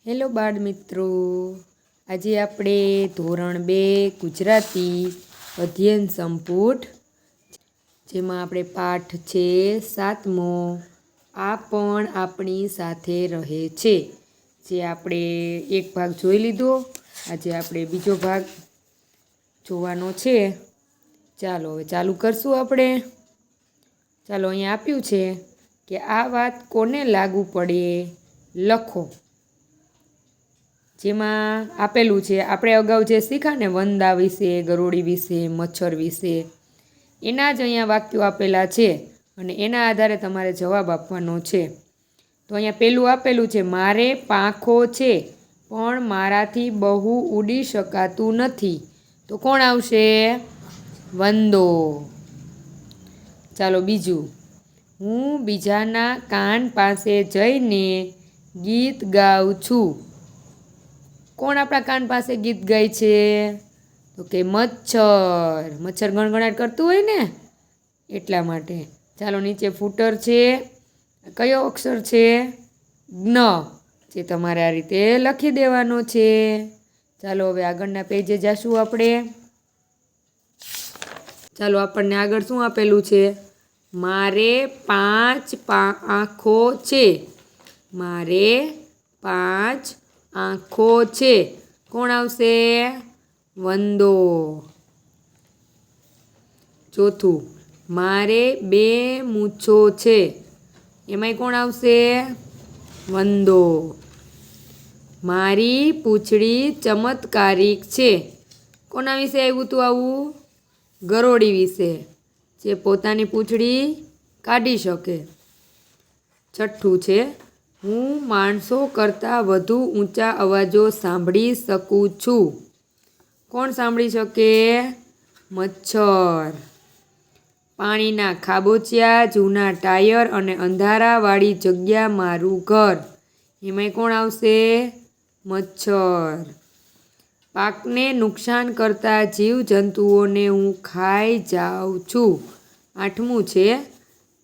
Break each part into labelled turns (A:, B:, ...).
A: Hello બાળ મિત્રો, આજે આપણે ધોરણ 2 ગુજરાતી અધ્યયન સંપુટ જેમાં આપણે પાઠ છે 7મો આ પણ આપણી સાથે રહે છે, જે આપણે એક ભાગ જોઈ લીધો. આજે આપણે બીજો ભાગ જોવાનો છે. ચાલો હવે ચાલુ કરશું આપણે. ચાલો, અહીંયા આપ્યું છે કે આ વાત કોને લાગુ પડે લખો. જેમાં આપેલું છે, આપણે અગાઉ જે શીખ્યા ને વંદા વિશે, ગરોળી વિશે, મચ્છર વિશે, એના જ અહીંયા વાક્યો આપેલા છે અને એના આધારે તમારે જવાબ આપવાનો છે. તો અહીંયા પહેલું આપેલું છે, મારે પાંખો છે પણ મારાથી બહુ ઉડી શકાતું નથી. તો કોણ આવશે? વંદો. ચાલો બીજું, હું બીજાના કાન પાસે જઈને ગીત ગાઉં છું. કોણ આપણા કાન પાસે ગીત ગાય છે? તો કે મચ્છર. મચ્છર ગણગણાટ કરતું હોય ને એટલા માટે. ચાલો નીચે ફૂટર છે, કયો અક્ષર છે? જ્ઞ, જે તમારે આ રીતે લખી દેવાનો છે. ચાલો હવે આગળના પેજે જાશું આપણે. ચાલો આપણને આગળ શું આપેલું છે? મારે 5 આંખો છે. મારે 5 આંખો છે. કોણ આવશે? વંદો. ચોથું, મારે 2 મૂછો છે. એમાંય કોણ આવશે? વંદો. મારી પૂંછડી ચમત્કારિક છે. કોના વિશે આવ્યું હતું આવું? ગરોળી વિશે, જે પોતાની પૂંછડી કાઢી શકે. છઠ્ઠું છે, હું માણસો કરતાં વધુ ઊંચા અવાજો સાંભળી શકું છું. કોણ સાંભળી શકે? મચ્છર. પાણીના ખાબોચિયા, જૂના ટાયર અને અંધારાવાળી જગ્યા મારું ઘર. એમાંય કોણ આવશે? મચ્છર. પાકને નુકસાન કરતા જીવજંતુઓને હું ખાઈ જાઉં છું. 8મું છે,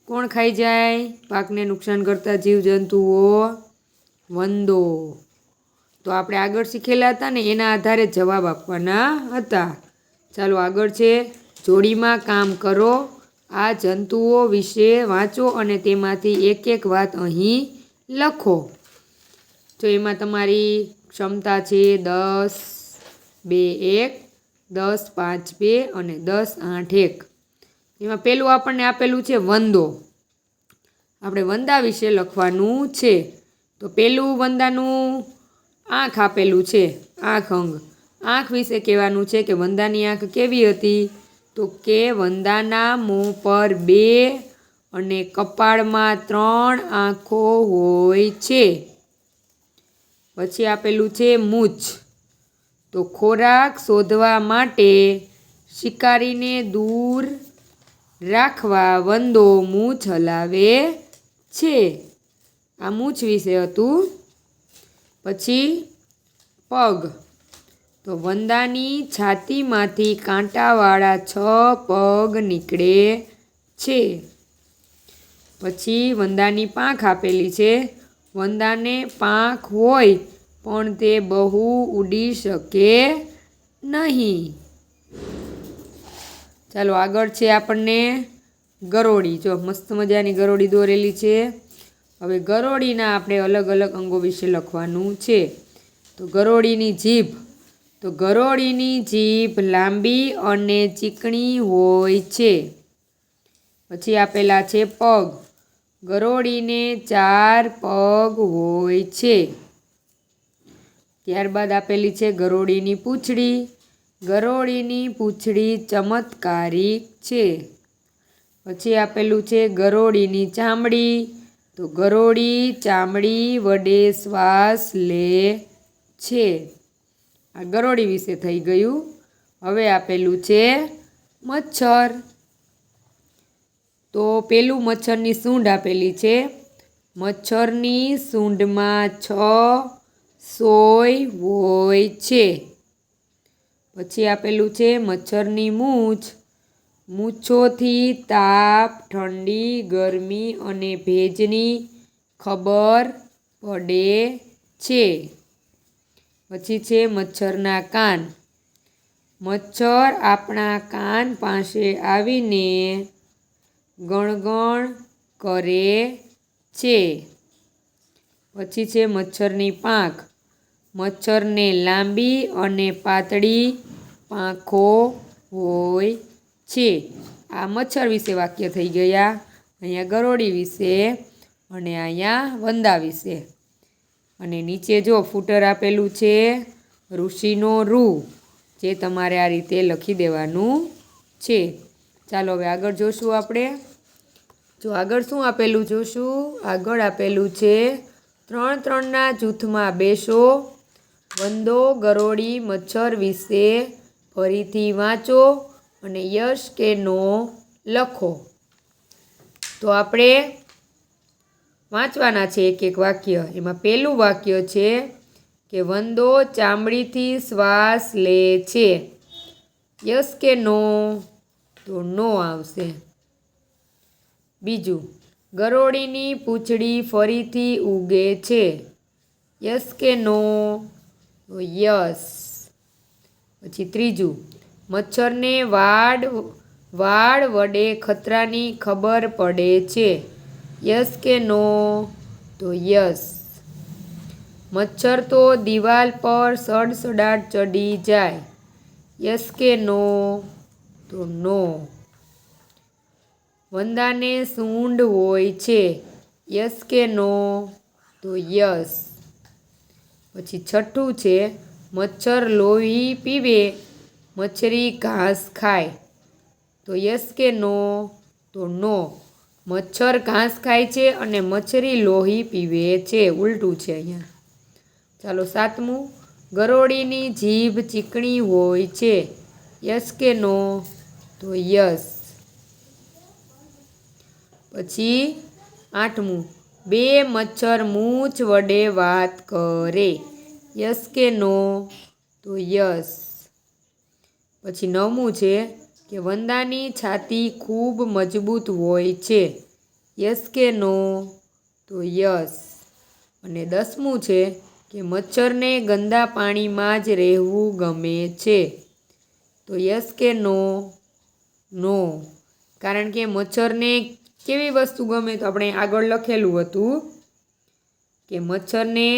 A: કોણ ખાઈ જાય પાકને નુકસાન કરતા જીવજંતુઓ? વંદો. તો આપણે આગળ શીખેલા હતા ને એના આધારે જવાબ આપવાના હતા. ચાલો આગળ છે, જોડીમાં કામ કરો. આ જંતુઓ વિશે વાંચો અને તેમાંથી એક એક વાત અહીં લખો. તો એમાં તમારી ક્ષમતા છે 10, 2, 1, 10, 5, 2 અને 10, 8, 1. એમાં પહેલું આપણને આપેલું છે વંદો. આપણે વંદા વિશે લખવાનું છે. તો પહેલું વંદાનું આંખ આપેલું છે, આંખ અંગ. આંખ વિશે કહેવાનું છે કે વંદાની આંખ કેવી હતી? તો કે વંદાના મોં પર 2 અને કપાળમાં 3 આંખો હોય છે. પછી આપેલું છે મૂછ. તો ખોરાક શોધવા માટે શિકારીને દૂર રાખવા વંદો મૂછ હલાવે છે. આ મૂછ વિશે હતું. પછી પગ. તો વંદાની છાતીમાંથી કાંટાવાળા 6 પગ નીકળે છે. પછી વંદાની પાંખ આપેલી છે. વંદાને પાંખ હોય પણ તે બહુ ઉડી શકે નહીં. ચાલો આગળ છે આપણને ગરોળી. જો મસ્ત મજાની ગરોળી દોરેલી છે. હવે ગરોળીના આપણે અલગ અલગ અંગો વિશે લખવાનું છે. તો ગરોળીની જીભ. તો ગરોળીની જીભ લાંબી અને ચીકણી હોય છે. પછી આપેલા છે પગ. ગરોળીને 4 પગ હોય છે. ત્યારબાદ આપેલી છે ગરોળીની પૂંછડી. ગરોળીની પૂંછડી ચમત્કારિક છે. પછી આપેલું છે ગરોળીની ચામડી. તો ગરોળી ચામડી વડે શ્વાસ લે છે. આ ગરોળી વિશે થઈ ગયું. હવે આપેલું છે મચ્છર. તો પેલું મચ્છરની સૂંઢ આપેલી છે. મચ્છરની સૂંઢમાં 6 સોય હોય છે. પછી આપેલું છે મચ્છરની મૂછ. મૂછોથી તાપ, ઠંડી, ગરમી અને ભેજની ખબર પડે છે. પછી છે મચ્છરના કાન. મચ્છર આપણા કાન પાસે આવીને ગણગણ કરે છે. પછી છે મચ્છરની પાંખ. મચ્છરને લાંબી અને પાતળી પાંખો હોય છે. આ મચ્છર વિશે વાક્ય થઈ ગયા. અહીંયા ગરોળી વિશે અને અહીંયા વંદા વિશે. અને નીચે જો ફૂટર આપેલું છે ઋષિનો રૂ, જે તમારે આ રીતે લખી દેવાનું છે. ચાલો હવે આગળ જોશું આપણે. જો આગળ શું આપેલું જોશું. આગળ આપેલું છે 3-3ના જૂથમાં બેસો. વંદો ગરોળી મચ્છર વિશે ફરીથી વાંચો અને યસ કે નો લખો. તો આપણે વાંચવાના છે એક એક વાક્ય. એમાં પહેલું વાક્ય છે કે વંદો ચામડીથી શ્વાસ લે છે. યસ કે નો? તો નો આવશે. બીજું, ગરોળીની પૂંછડી ફરીથી ઉગે છે. યસ કે નો? તો યસ. પછી ત્રીજું, મચ્છરને વાળ વડે ખતરાની ખબર પડે છે. યસ કે નો? તો યસ. મચ્છર તો દિવાલ પર સડસડાટ ચડી જાય. યસ કે નો? તો નો. વંદાને સૂંઢ હોય છે. યસ કે નો? તો યસ. પછી છઠ્ઠું છે મચ્છર લોહી પીવે, મચ્છરી ઘાસ ખાય. તો યસ કે નો? તો નો. મચ્છર ઘાસ ખાય છે અને મચ્છરી લોહી પીવે છે. ઉલટું છે અહીંયા. ચાલો સાતમું, ગરોળીની જીભ ચીકણી હોય છે. યસ કે નો? તો યસ. પછી આઠમું, બે મચ્છર મૂછ વડે વાત કરે. યસ કે નો? તો યસ. પછી નવમું છે કે વંદાની છાતી ખૂબ મજબૂત હોય છે. યસ કે નો? તો યસ. અને 10મું છે કે મચ્છરને ગંદા પાણીમાં જ રહેવું ગમે છે. તો યસ કે નો? નો. કારણ કે મચ્છરને કેવી વસ્તુ ગમે? તો આપણે આગળ લખેલું હતું કે મચ્છરને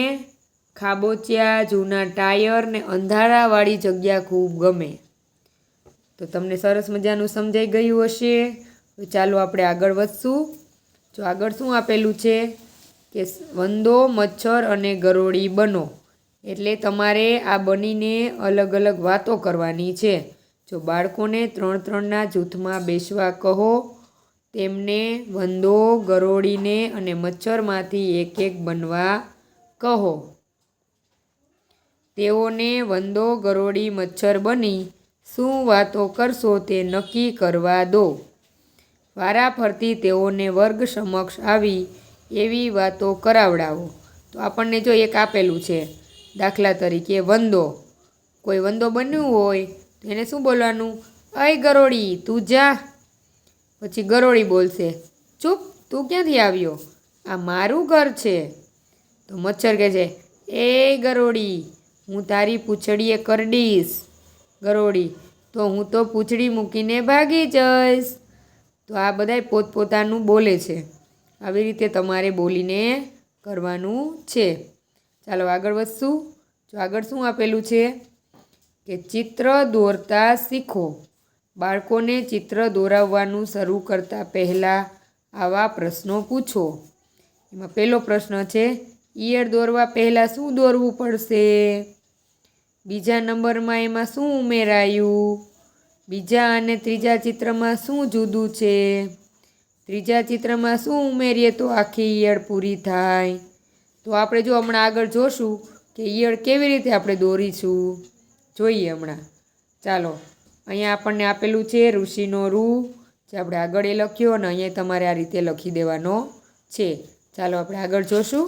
A: ખાબોચિયા, જૂના ટાયર ને અંધારાવાળી જગ્યા ખૂબ ગમે. તો તમને સરસ મજાનું સમજાઈ ગયું હશે. તો ચાલો આપણે આગળ વધશું. જો આગળ શું આપેલું છે કે વંદો, મચ્છર અને ગરોળી બનો. એટલે તમારે આ બનીને અલગ અલગ વાતો કરવાની છે. જો બાળકોને 3-3ના જૂથમાં બેસવા કહો. તેમને વંદો, ગરોળીને અને મચ્છરમાંથી એક એક બનવા કહો. તેઓને વંદો, ગરોળી, મચ્છર બની શું વાતો કરશો તે નક્કી કરવા દો. વારાફરતી તેઓને વર્ગ સમક્ષ આવી એવી વાતો કરાવડાવો. તો આપણને જો એક આપેલું છે, દાખલા તરીકે વંદો. કોઈ વંદો બન્યું હોય તો એને શું બોલવાનું? અય ગરોળી તું જા. પછી ગરોળી બોલશે, ચૂપ, તું ક્યાંથી આવ્યો? આ મારું ઘર છે. તો મચ્છર કહે છે, એ ગરોળી, હું તારી પૂંછડીએ કરડીશ. ગરોળી, તો હું તો પૂંછડી મૂકીને ભાગી જઈશ. તો આ બધાય પોતપોતાનું બોલે છે. આવી રીતે તમારે બોલીને કરવાનું છે. ચાલો આગળ વધશું. જો આગળ શું આપેલું છે કે ચિત્ર દોરતા શીખો. બાળકોને ચિત્ર દોરાવવાનું શરૂ કરતાં પહેલાં આવા પ્રશ્નો પૂછો. એમાં પહેલો પ્રશ્ન છે, ઈયળ દોરવા પહેલાં શું દોરવું પડશે? બીજા નંબરમાં એમાં શું ઉમેરાયું? બીજા અને ત્રીજા ચિત્રમાં શું જુદું છે? ત્રીજા ચિત્રમાં શું ઉમેરીએ તો આખી ઈયળ પૂરી થાય? તો આપણે જો હમણાં આગળ જોશું કે ઈયળ કેવી રીતે આપણે દોરીશું. જોઈએ હમણાં. ચાલો, અહીંયા આપણને આપેલું છે ઋષિનો રૂ, જે આપણે આગળ એ લખ્યો અને અહીંયા તમારે આ રીતે લખી દેવાનો છે. ચાલો આપણે આગળ જોશું.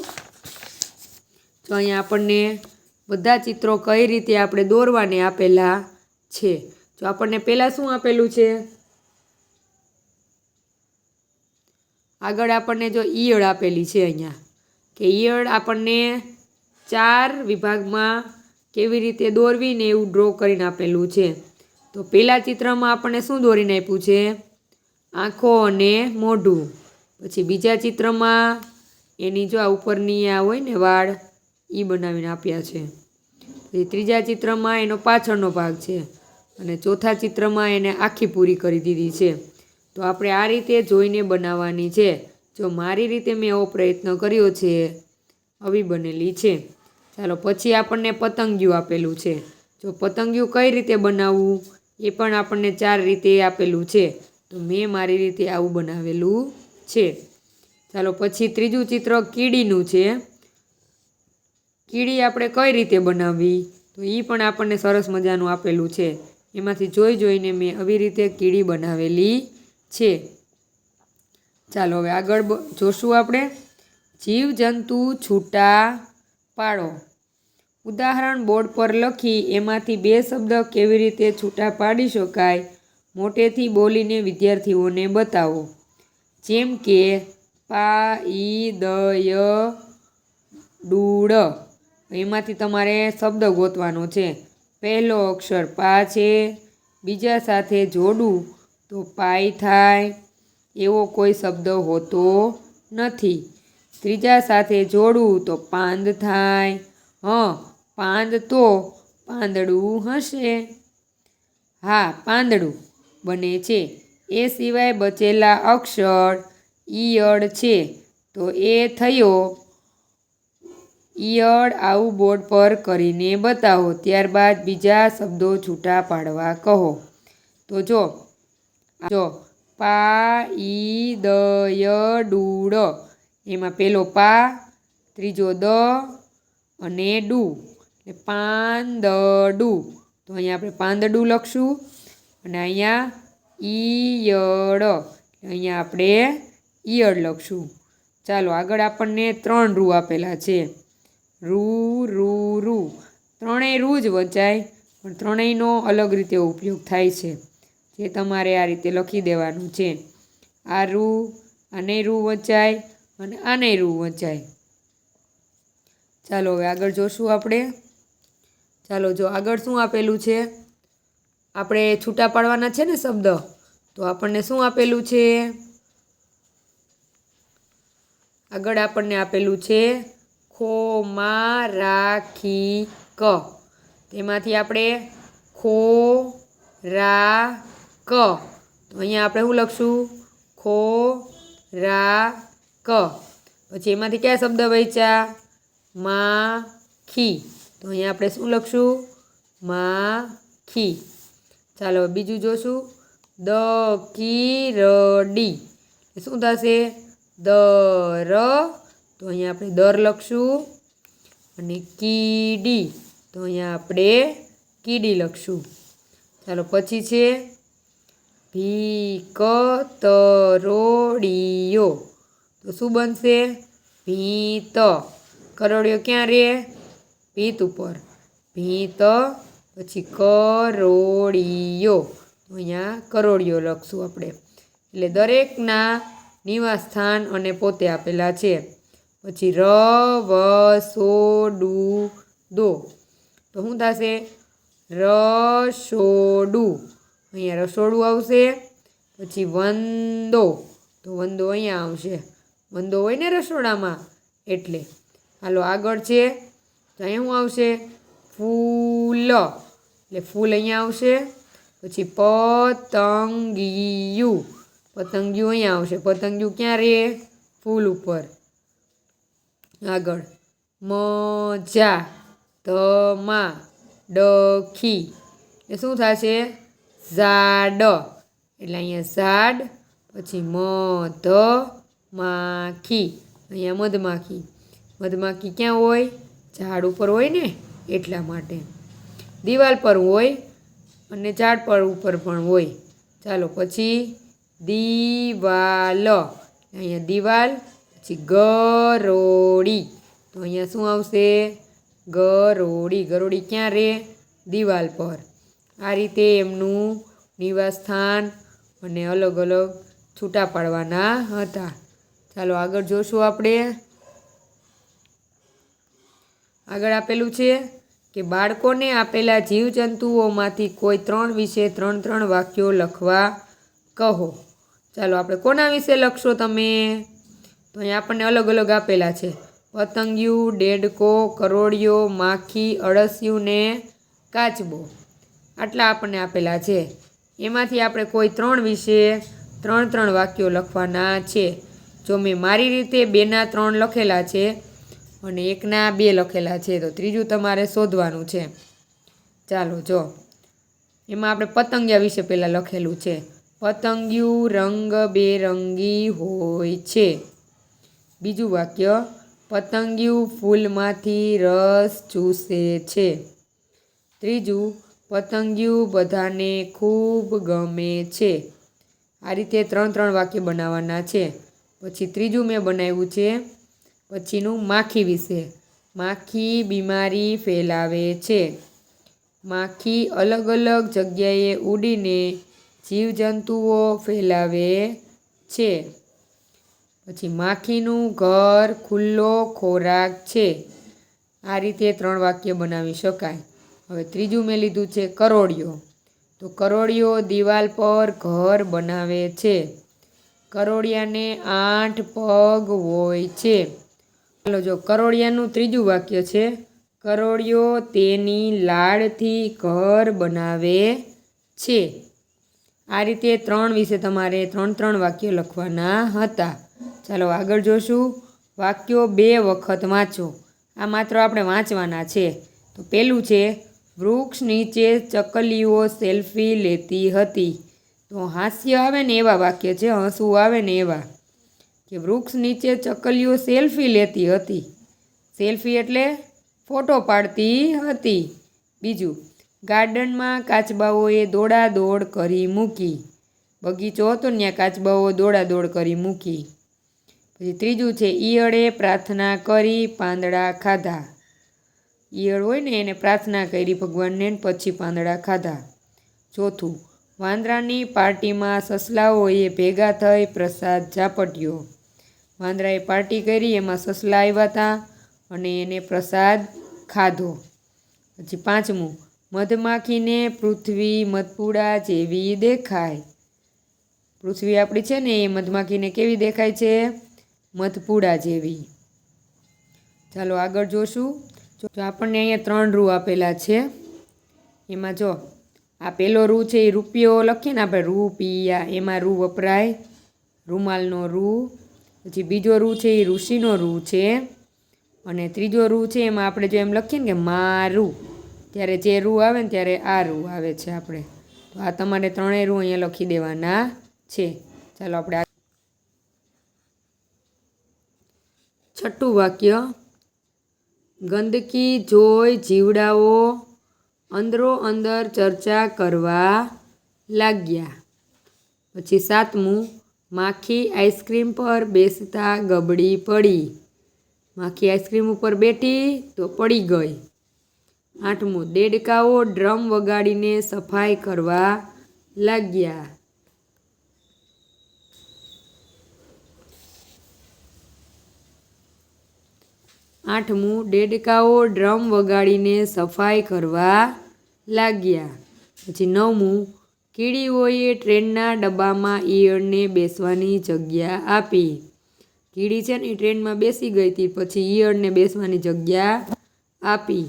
A: તો અહીંયા આપણને બધા ચિત્રો કઈ રીતે આપણે દોરવાને આપેલા છે. જો આપણને પહેલાં શું આપેલું છે? આગળ આપણને જો ઈયળ આપેલી છે અહીંયા, કે ઈયળ આપણને 4 વિભાગમાં કેવી રીતે દોરવીને એવું ડ્રો કરીને આપેલું છે. તો પહેલાં ચિત્રમાં આપણને શું દોરીને આપ્યું છે? આંખો અને મોઢું. પછી બીજા ચિત્રમાં એની જો આ ઉપરની આ હોય ને વાળ એ બનાવીને આપ્યા છે. પછી ત્રીજા ચિત્રમાં એનો પાછળનો ભાગ છે અને ચોથા ચિત્રમાં એને આખી પૂરી કરી દીધી છે. તો આપણે આ રીતે જોઈને બનાવવાની છે. જો મારી રીતે મેં એવો પ્રયત્ન કર્યો છે, આવી બનેલી છે. ચાલો પછી આપણને પતંગિયું આપેલું છે. જો પતંગિયું કઈ રીતે બનાવવું એ પણ આપણને 4 રીતે આપેલું છે. તો મેં મારી રીતે આવું બનાવેલું છે. ચાલો પછી ત્રીજું ચિત્ર કીડીનું છે. કીડી આપણે કઈ રીતે બનાવવી તો એ પણ આપણને સરસ મજાનું આપેલું છે. એમાંથી જોઈને મેં આવી રીતે કીડી બનાવેલી છે. ચાલો હવે આગળ જોશું આપણે. જીવજંતુ છૂટા પાડો. ઉદાહરણ બોર્ડ પર લખી એમાંથી 2 શબ્દ કેવી રીતે છૂટા પાડી શકાય મોટેથી બોલીને વિદ્યાર્થીઓને બતાવો. જેમ કે પાઈદયડુડ. એમાંથી તમારે શબ્દ ગોતવાનો છે. પહેલો અક્ષર પા છે, બીજા સાથે જોડું તો પાઈ થાય એવો કોઈ શબ્દ હોતો નથી. ત્રીજા સાથે જોડું તો પાંદ થાય. પાંદ તો પાંદડું હશે. હા, પાંદડું બને છે. એ સિવાય બચેલા અક્ષર ઈયળ છે તો એ થયો ઈયળ. આવું બોર્ડ પર કરીને બતાવો. ત્યારબાદ બીજા શબ્દો છૂટા પાડવા કહો. તો જો પાઈદયડુડ એમાં પેલો પા, ત્રીજો દ અને ડુ એટલે પાંદડું. તો અહીંયા આપણે પાંદડું લખશું અને અહીંયા ઈયળ અહીંયા આપણે ઈયળ લખશું. ચાલો આગળ આપણને 3 રૂ આપેલા છે. રૂ રૂ રૂ. ત્રણેય રૂ જ વંચાય પણ ત્રણેયનો અલગ રીતે ઉપયોગ થાય છે, જે તમારે આ રીતે લખી દેવાનું છે. આ રૂ, આને રૂ વંચાય અને આને રૂ વંચાય. ચાલો હવે આગળ જોશું આપણે. ચાલો જો આગળ શું આપેલું છે, આપણે છૂટા પાડવાના છે ને શબ્દ. તો આપણને શું આપેલું છે? આગળ આપણને આપેલું છે ખોમારાખી ક. તેમાંથી આપણે ખોરાક. તો અહીંયા આપણે શું લખશું? ખોરાક. પછી એમાંથી કયા શબ્દ વચ્યા? માખી. તો અહીંયા આપણે શું લખશું? માખી. ચાલો બીજું જોશું. દકીરડી શું થશે? દર. તો અહીંયા આપણે દર લખશું અને કીડી તો અહીંયા આપણે કીડી લખશું. ચાલો પછી છે ભીકતરોડિયો. તો શું બનશે? ભીત. કરોડિયો ક્યાં રહે? ભીત ઉપર. ભીત પછી કરોડિયો. તો અહીંયા કરોડિયો લખશું આપણે. એટલે દરેકના નિવાસ સ્થાન અને પોતે આપેલા છે. પછી રવસોડું. તો શું થશે? રસોડું. અહીંયા રસોડું આવશે. પછી વંદો. તો વંદો અહીંયા આવશે. વંદો હોય ને રસોડામાં એટલે. હાલો આગળ છે. તો અહીંયા શું આવશે? ફૂલ. એટલે ફૂલ અહીંયા આવશે. પછી પતંગિયું. પતંગિયું અહીંયા આવશે. પતંગિયું ક્યાં રહે? ફૂલ ઉપર. આગળ મજા. ધમા ડખી. એ શું થશે? ઝાડ. એટલે અહીંયા ઝાડ. પછી મધમાખી. અહીંયા મધમાખી. મધમાખી ક્યાં હોય? ઝાડ ઉપર હોય ને એટલા માટે. દિવાલ પર હોય અને ઝાડ પર ઉપર પણ હોય. ચાલો પછી દીવાલ. અહીંયા દિવાલ. પછી ગરોળી. તો અહીંયા શું આવશે? ગરોળી. ગરોળી ક્યાં રહે? દિવાલ પર. આ રીતે એમનું નિવાસ સ્થાન અને અલગ અલગ છૂટા પાડવાના હતા. ચાલો આગળ જોશું આપણે. આગળ આપેલું છે કે બાળકોને આપેલા જીવજંતુઓમાંથી કોઈ 3 વિશે 3 વાક્યો લખવા કહો. ચાલો આપણે કોના વિશે લખશો તમે? તો અહીંયા આપણને અલગ અલગ આપેલા છે. પતંગિયું, દેડકો, કરોળિયો, માખી, અળસિયું ને કાચબો. આટલા આપણને આપેલા છે. એમાંથી આપણે કોઈ 3 વિશે 3 વાક્યો લખવાના છે. જો મેં મારી રીતે 2ના 3 લખેલા છે અને 1ના 2 લખેલા છે, તો ત્રીજું તમારે શોધવાનું છે. ચાલો જો એમાં આપણે પતંગિયા વિશે પહેલાં લખેલું છે. પતંગિયું રંગબેરંગી હોય છે. બીજું વાક્ય, પતંગિયું ફૂલમાંથી રસ ચૂસે છે. ત્રીજું, પતંગિયું બધાને ખૂબ ગમે છે. આ રીતે 3 વાક્ય બનાવવાના છે. પછી ત્રીજું મેં બનાવ્યું છે પછીનું માખી વિશે. માખી બીમારી ફેલાવે છે. માખી અલગ અલગ જગ્યાએ ઉડીને જીવજંતુઓ ફેલાવે છે. પછી માખીનું ઘર ખુલ્લો ખોરાક છે. આ રીતે 3 વાક્ય બનાવી શકાય. હવે ત્રીજું મેં લીધું છે કરોળિયો. તો કરોળિયો દિવાલ પર ઘર બનાવે છે. કરોળિયાને 8 પગ હોય છે. ચાલો જો કરોળિયાનું ત્રીજું વાક્ય છે, કરોળિયો તેની લાળથી ઘર બનાવે છે. આ રીતે 3 વિશે તમારે 3 વાક્યો લખવાના હતા. ચાલો આગળ જોશું. વાક્યો 2 વખત વાંચો. આ માત્ર આપણે વાંચવાના છે. તો પહેલું છે, વૃક્ષ નીચે ચકલીઓ સેલ્ફી લેતી હતી. તો હાસ્ય આવે ને એવા વાક્ય છે, હસવું આવે ને એવા. કે વૃક્ષ નીચે ચકલીઓ સેલ્ફી લેતી હતી. સેલ્ફી એટલે ફોટો પાડતી હતી. બીજું, ગાર્ડનમાં કાચબાઓએ દોડાદોડ કરી મૂકી. બગીચો હતો ને ત્યાં કાચબાઓ દોડાદોડ કરી મૂકી. પછી ત્રીજું છે, ઈયળે પ્રાર્થના કરી પાંદડા ખાધા. ઈયળ હોય ને એને પ્રાર્થના કરી ભગવાનને, પછી પાંદડા ખાધા. ચોથું, વાંદરાની પાર્ટીમાં સસલાઓએ ભેગા થઈ પ્રસાદ ઝાપટ્યો. વાંદરાએ પાર્ટી કરી, એમાં સસલા આવ્યા હતા અને એને પ્રસાદ ખાધો. પછી પાંચમું, મધમાખીને પૃથ્વી મધપૂડા જેવી દેખાય. પૃથ્વી આપણી છે ને એ મધમાખીને કેવી દેખાય છે? મધપૂડા જેવી. ચાલો આગળ જોશું. જો આપણને અહીંયા 3 રૂ આપેલા છે. એમાં જો આ પહેલો રૂ છે એ રૂપિયો લખીએ ને આપણે, રૂપિયા, એમાં રૂ વપરાય રૂમાલનો રૂ. પછી બીજો રૂ છે એ ઋષિનો રૂ છે. અને ત્રીજો રૂ છે એમાં આપણે જો એમ લખીએ ને કે મારું, ત્યારે જે રૂ આવે ને ત્યારે આ રૂ આવે છે આપણે. તો આ તમારે 3 રૂ અહીંયા લખી દેવાના છે. ચાલો આપણે છઠ્ઠું વાક્ય, ગંદકી જોઈ જીવડાઓ અંદરો અંદર ચર્ચા કરવા લાગ્યા. પછી 7મું, માખી આઈસ્ક્રીમ પર બેસતા ગબડી પડી. માખી આઈસ્ક્રીમ ઉપર બેઠી તો પડી ગઈ. 8મું, દેડકાઓ ડ્રમ વગાડીને સફાઈ કરવા લાગ્યા. 8મું, દેડકાઓ ડ્રમ વગાડીને સફાઈ કરવા લાગ્યા. પછી 9મું, કીડીઓએ ટ્રેનના ડબ્બામાં ઈયળને બેસવાની જગ્યા આપી. કીડી છે ને એ ટ્રેનમાં બેસી ગઈ હતી, પછી ઈયળને બેસવાની જગ્યા આપી.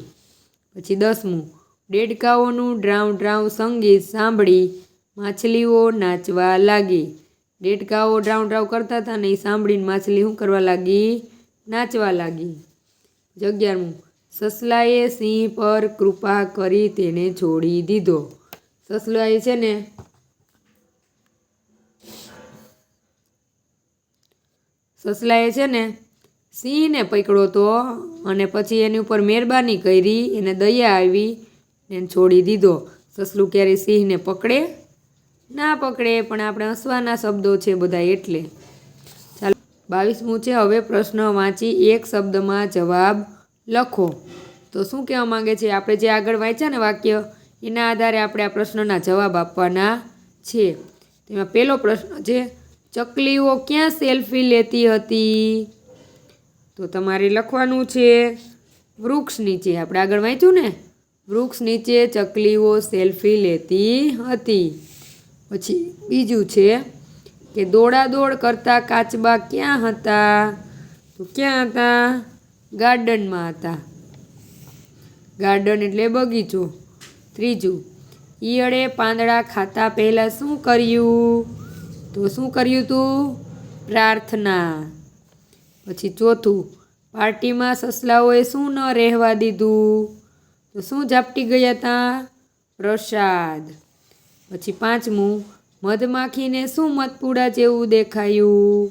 A: પછી 10મું, દેડકાઓનું ડ્રાઉં ડ્રાઉં સંગીત સાંભળી માછલીઓ નાચવા લાગી. દેડકાઓ ડ્રાઉં ડ્રાઉં કરતા હતા ને એ સાંભળીને માછલી શું કરવા લાગી? નાચવા લાગી. 11મું, સસલાએ સિંહ પર કૃપા કરી તેને છોડી દીધો. સસલાએ છે ને સિંહને પકડ્યો તો અને પછી એની ઉપર મહેરબાની કરી, એને દયા આવી, એને છોડી દીધો. સસલું ક્યારેય સિંહને પકડે ના પકડે, પણ આપણે હસવાના શબ્દો છે બધા એટલે. ચાલો 22મું છે, હવે પ્રશ્ન વાંચી એક શબ્દમાં જવાબ લખો. તો શું કહેવા માંગે છે? આપણે જે આગળ વાંચ્યા ને વાક્ય, એના આધારે આપણે આ પ્રશ્નના જવાબ આપવાના છે. તેમાં પહેલો પ્રશ્ન છે, ચકલીઓ ક્યાં સેલ્ફી લેતી હતી? તો તમારે લખવાનું છે વૃક્ષ નીચે. આપણે આગળ વાંચ્યું ને વૃક્ષ નીચે ચકલીઓ સેલ્ફી લેતી હતી. પછી બીજું છે કે દોડાદોડ કરતા કાચબા ક્યાં હતા? તો ક્યાં હતા? ગાર્ડનમાં હતા. ગાર્ડન એટલે બગીચો. ત્રીજું, ઈયળે પાંદડા ખાતા પહેલાં શું કર્યું? તો શું કર્યું તું? પ્રાર્થના. પછી ચોથું, પાર્ટીમાં સસલાઓએ શું ન રહેવા દીધું? તો શું ઝાપટી ગયા હતા? પ્રસાદ. પછી પાંચમું, મધમાખીને શું મધપૂડા જેવું દેખાયું?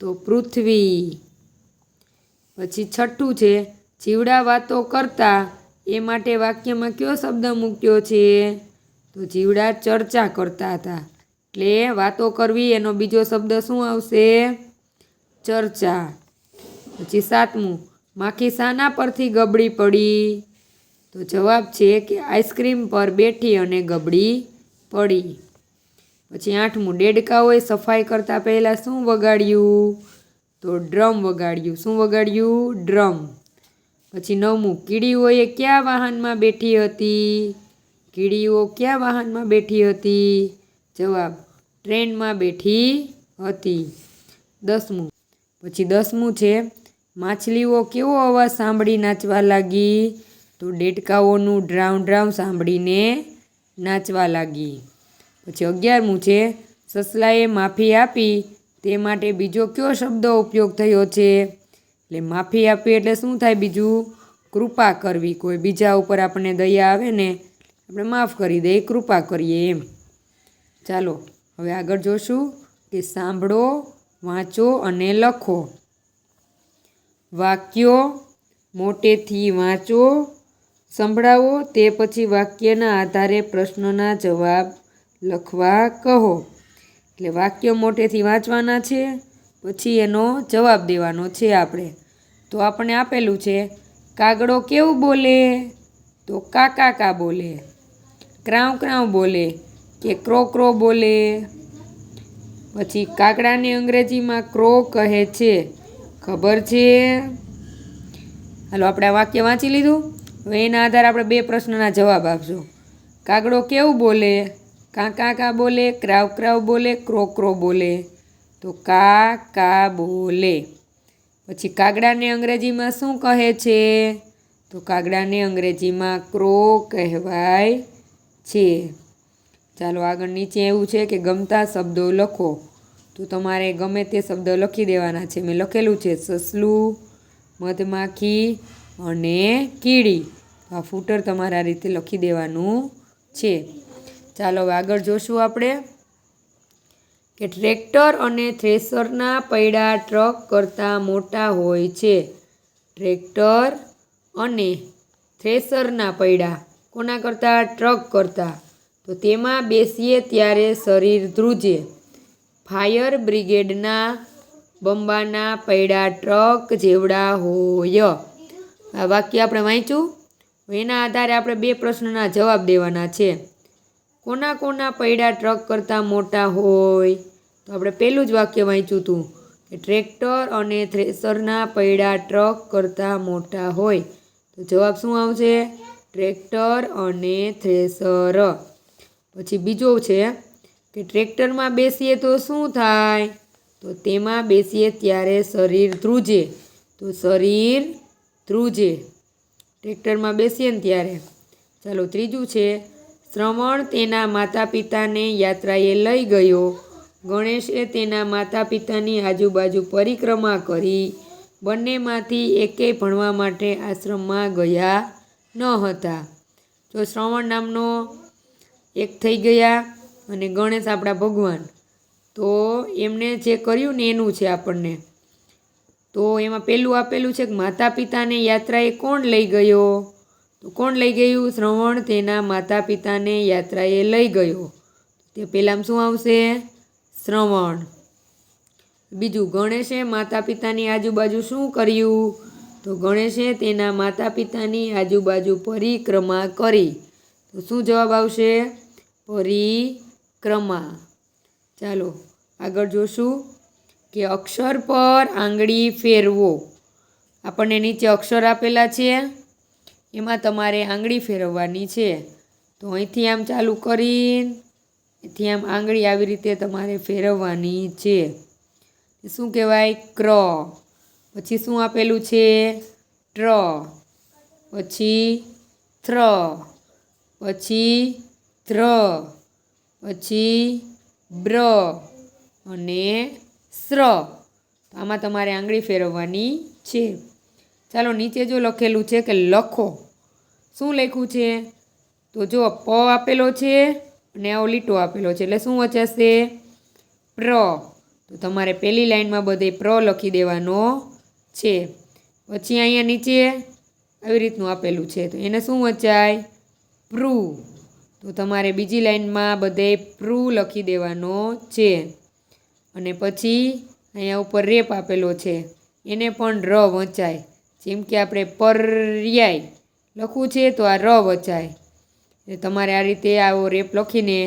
A: તો પૃથ્વી. પછી છઠ્ઠું છે, જીવડા વાતો કરતા એ માટે વાક્યમાં કયો શબ્દ મૂક્યો છે? તો જીવડા ચર્ચા કરતા હતા, એટલે વાતો કરવી એનો બીજો શબ્દ શું આવશે? ચર્ચા. પછી સાતમું, માખી શાના પરથી ગબડી પડી? તો જવાબ છે કે આઈસ્ક્રીમ પર બેઠી અને ગબડી પડી. પછી આઠમું, દેડકાઓએ સફાઈ કરતાં પહેલાં શું વગાડ્યું? તો ડ્રમ વગાડ્યું. શું વગાડ્યું? ડ્રમ. પછી નવમું, કીડીઓએ કયા વાહનમાં બેઠી હતી? કીડીઓ કયા વાહનમાં બેઠી હતી? જવાબ, ટ્રેનમાં બેઠી હતી. દસમું છે, માછલીઓ કેવો અવાજ સાંભળી નાચવા લાગી? તો દેડકાઓનું ડ્રાઉં ડ્રાઉં સાંભળીને નાચવા લાગી. પછી 11મું છે, સસલાએ માફી આપી તે માટે બીજો કયો શબ્દ ઉપયોગ થયો છે? એટલે માફી આપી એટલે શું થાય? બીજું કૃપા કરવી. કોઈ બીજા ઉપર આપણને દયા આવે ને આપણે માફ કરી દઈએ, કૃપા કરીએ એમ. ચાલો હવે આગળ જોશું કે સાંભળો, વાંચો અને લખો. વાક્યો મોટેથી વાંચો, સંભળાવો, તે પછી વાક્યના આધારે પ્રશ્નોના જવાબ લખવા કહો. એટલે વાક્યો મોટેથી વાંચવાના છે, પછી એનો જવાબ દેવાનો છે આપણે. તો આપણને આપેલું છે, કાગડો કેવું બોલે? તો કા કા બોલે. ક્રાઉ ક્રાઉ બોલે કે ક્રો ક્રો બોલે. પછી કાગડાને અંગ્રેજીમાં ક્રો કહે છે, ખબર છે? હાલો આપણે આ વાક્ય વાંચી લીધું. હવે એના આધારે આપણે બે પ્રશ્નના જવાબ આપશું. કાગડો કેવું બોલે? કા બોલે, ક્રાવ ક્રાવ બોલે, ક્રો ક્રો બોલે. તો કા બોલે. પછી કાગડાને અંગ્રેજીમાં શું કહે છે? તો કાગડાને અંગ્રેજીમાં ક્રો કહેવાય છે. ચાલો આગળ નીચે એવું છે કે ગમતા શબ્દો લખો. તો તમારે ગમે તે શબ્દ લખી દેવાના છે. મેં લખેલું છે સસલું, મધમાખી અને કીડી. આ ફૂટર તમારે આ રીતે લખી દેવાનું છે. ચાલો હવે આગળ જોશું આપણે કે ટ્રેક્ટર અને થ્રેશરના પૈડા ટ્રક કરતાં મોટા હોય છે. ટ્રેક્ટર અને થ્રેશરના પૈડા કોના કરતાં? ટ્રક કરતાં. તો તેમાં બેસીએ ત્યારે શરીર ધ્રુજે. ફાયર બ્રિગેડના બંબાના પૈડા ટ્રક જેવડા હોય. આ વાક્ય આપણે વાંચ્યું. એના આધારે આપણે બે પ્રશ્નના જવાબ દેવાના છે. કોના પૈડા ટ્રક કરતાં મોટા હોય? તો આપણે પહેલું જ વાક્ય વાંચ્યું હતું કે ટ્રેક્ટર અને થ્રેશરના પૈડા ટ્રક કરતાં મોટા હોય. તો જવાબ શું આવશે? ટ્રેક્ટર અને થ્રેશર. પછી બીજો છે કે ટ્રેક્ટરમાં બેસીએ તો શું થાય? તો તેમાં બેસીએ ત્યારે શરીર ધ્રુજે. તો શરીર ધ્રુજે ટ્રેક્ટરમાં બેસીએ ને ત્યારે. ચાલો ત્રીજું છે, શ્રવણ તેના માતા પિતાને યાત્રાએ લઈ ગયો. ગણેશે તેના માતા પિતાની આજુબાજુ પરિક્રમા કરી. બંનેમાંથી એકેય ભણવા માટે આશ્રમમાં ગયા ન હતા. તો શ્રવણ નામનો એક થઈ ગયા અને ગણેશ આપણા ભગવાન. તો એમને જે કર્યું ને એનું છે આપણને. તો એમાં પહેલું આપેલું છે કે માતા પિતાને યાત્રાએ કોણ લઈ ગયો? તો કોણ લઈ ગયું? શ્રવણ તેના માતા પિતાને યાત્રાએ લઈ ગયો. તે પહેલાં શું આવશે? શ્રવણ. બીજું, ગણેશે માતા પિતાની આજુબાજુ શું કર્યું? તો ગણેશે તેના માતા પિતાની આજુબાજુ પરિક્રમા કરી. તો શું જવાબ આવશે? પરિક્રમા. ચાલો આગળ જોશું કે અક્ષર પર આંગળી ફેરવો. આપણને નીચે અક્ષર આપેલા છે, એમાં તમારે આંગળી ફેરવવાની છે. તો અહીંથી આમ ચાલુ કરીને અહીંથી આમ આંગળી આવી રીતે તમારે ફેરવવાની છે. શું કહેવાય? ક્ર. પછી શું આપેલું છે? ટ્ર. પછી થ્ર. પછી ધ્ર. પછી બ્ર અને સ્ર. આમાં તમારે આંગળી ફેરવવાની છે. ચાલો નીચે જો લખેલું છે કે લખો. શું લખ્યું છે? તો જો પ આપેલો છે અને આવો લીટો આપેલો છે એટલે શું વચાશે? પ્ર. તો તમારે પહેલી લાઈનમાં બધે પ્ર લખી દેવાનો છે. પછી અહીંયા નીચે આવી રીતનું આપેલું છે તો એને શું વચાય? પ્રૂ. તો તમારે બીજી લાઈનમાં બધે પ્રૂ લખી દેવાનો છે. અને પછી અહીંયા ઉપર રેપ આપેલો છે એને પણ ર વચાય. જેમ કે આપણે પર્યાય લખવું છે તો આ ર વચાય. એટલે તમારે આ રીતે આવો રેપ લખીને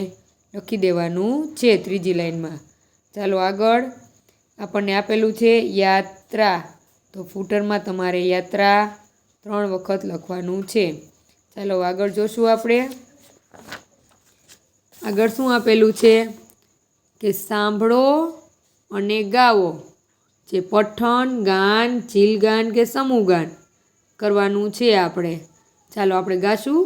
A: લખી દેવાનું છે ત્રીજી લાઈનમાં. ચાલો આગળ આપણને આપેલું છે યાત્રા. તો ફૂટરમાં તમારે યાત્રા 3 વખત લખવાનું છે. ચાલો આગળ જોશું આપણે. આગળ શું આપેલું છે કે સાંભળો અને ગાવો. જે પઠન, ગાન, ચીલગાન કે સમૂહગાન કરવાનું છે આપણે. ચાલો આપણે ગાશું.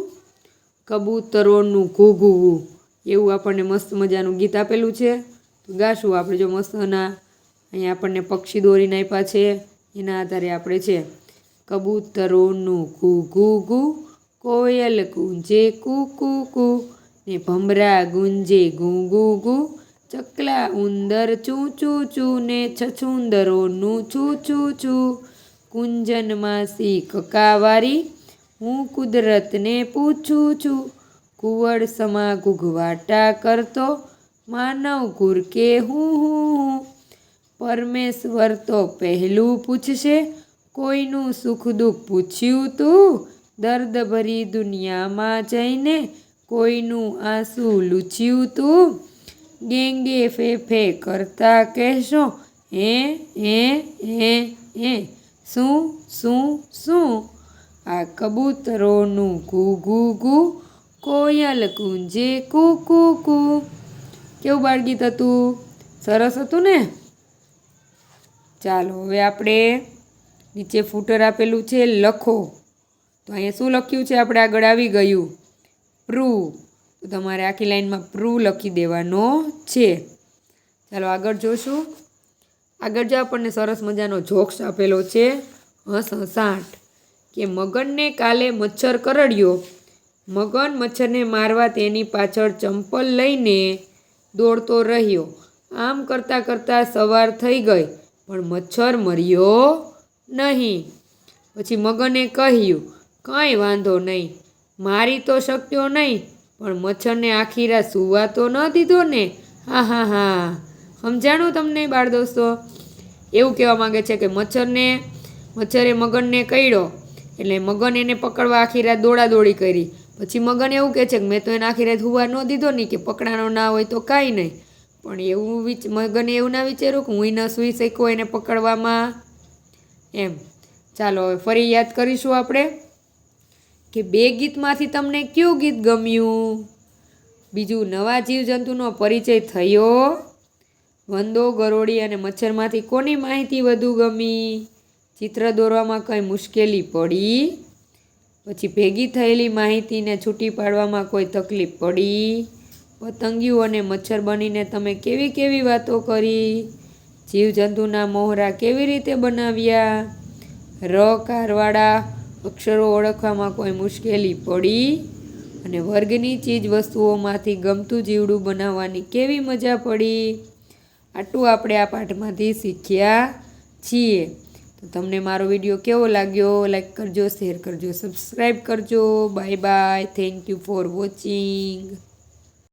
A: કબૂતરોનું ઘૂઘવું એવું આપણને મસ્ત મજાનું ગીત આપેલું છે. તો ગાશું આપણે. જો મસ્તના અહીંયા આપણને પક્ષી દોરીને આપ્યા છે એના આધારે આપણે છે. કબૂતરોનું ઘૂઘવું, કોયલ ગુંજે કુ કુ કુ, ને ભમરા ગુંજે ગું ગું ગું, ચકલા ઉંદર ચૂં ચૂં ચૂં, ને છછુંદરોનું છું છું છું. કુંજનમાં સી કકાવારી, હું કુદરતને પૂછું છું. કુંવળ સમા ઘૂઘવાટા કરતો, માનવ ઘૂરકે હું હું હું. પરમેશ્વર તો પહેલું પૂછશે, કોઈનું સુખ દુઃખ પૂછ્યું તું. દર્દ ભરી દુનિયામાં જઈને કોઈનું આંસુ લૂછ્યું તું. ગેંગે ફે કરતા કહેશો, હે હે હે હે, શું શું શું. આ કબૂતરોનું ઘૂ ઘૂ ઘૂ, કોયલ ગુંજે કુ કુ કુ. કેવું બાળગીત હતું? સરસ હતું ને? ચાલો હવે આપણે નીચે ફૂટર આપેલું છે લખો. તો અહીંયા શું લખ્યું છે? આપણે આગળ આવી ગયું પ્રૂ. તો તમારે આખી લાઈનમાં પ્રૂ લખી દેવાનો છે. ચાલો આગળ જોશું. આગળ જો આપણને સરસ મજાનો જોક્સ આપેલો છે હસહસાટ. કે મગનને કાલે મચ્છર કરડ્યો. મગન મચ્છરને મારવા તેની પાછળ ચંપલ લઈને દોડતો રહ્યો. આમ કરતાં કરતાં સવાર થઈ ગઈ પણ મચ્છર મર્યો નહીં. પછી મગને કહ્યું, કંઈ વાંધો નહીં, મારી તો શક્યો નહીં પણ મચ્છરને આખી રાત સૂવા તો ન દીધો ને. હા હા હા, સમજાણું તમને બાળ દોસ્તો? એવું કહેવા માગે છે કે મચ્છરે મગનને કરડ્યો એટલે મગન એને પકડવા આખી રાત દોડાદોડી કરી. પછી મગન એવું કહે છે કે મેં તો એને આખી રાત સૂવા ન દીધો ને, કે પકડાનો ના હોય તો કાંઈ નહીં. પણ મગને એવું ના વિચાર્યું કે હું ન સૂઈ શક્યો એને પકડવામાં એમ. ચાલો હવે ફરી યાદ કરીશું આપણે કે 2 ગીતમાંથી તમને કયું ગીત ગમ્યું? બીજું, નવા જીવજંતુનો પરિચય થયો? વંદો, ગરોળી અને મચ્છરમાંથી કોની માહિતી વધુ ગમી? ચિત્ર દોરવામાં કંઈ મુશ્કેલી પડી? પછી ભેગી થયેલી માહિતીને છૂટી પાડવામાં કોઈ તકલીફ પડી? પતંગિયું અને મચ્છર બનીને તમે કેવી કેવી વાતો કરી? જીવજંતુના મોહરા કેવી રીતે બનાવ્યા? રકારવાળા અક્ષરો ઓળખવામાં કોઈ મુશ્કેલી પડી? અને વર્ગની ચીજ વસ્તુઓમાંથી ગમતું જીવડું બનાવવાની કેવી મજા પડી? આટલું આપણે આ પાઠમાંથી શીખ્યા છીએ. તો તમને મારો વિડીયો કેવો લાગ્યો? લાઈક કરજો, શેર કરજો, સબસ્ક્રાઈબ કરજો. Bye bye. Thank you for watching.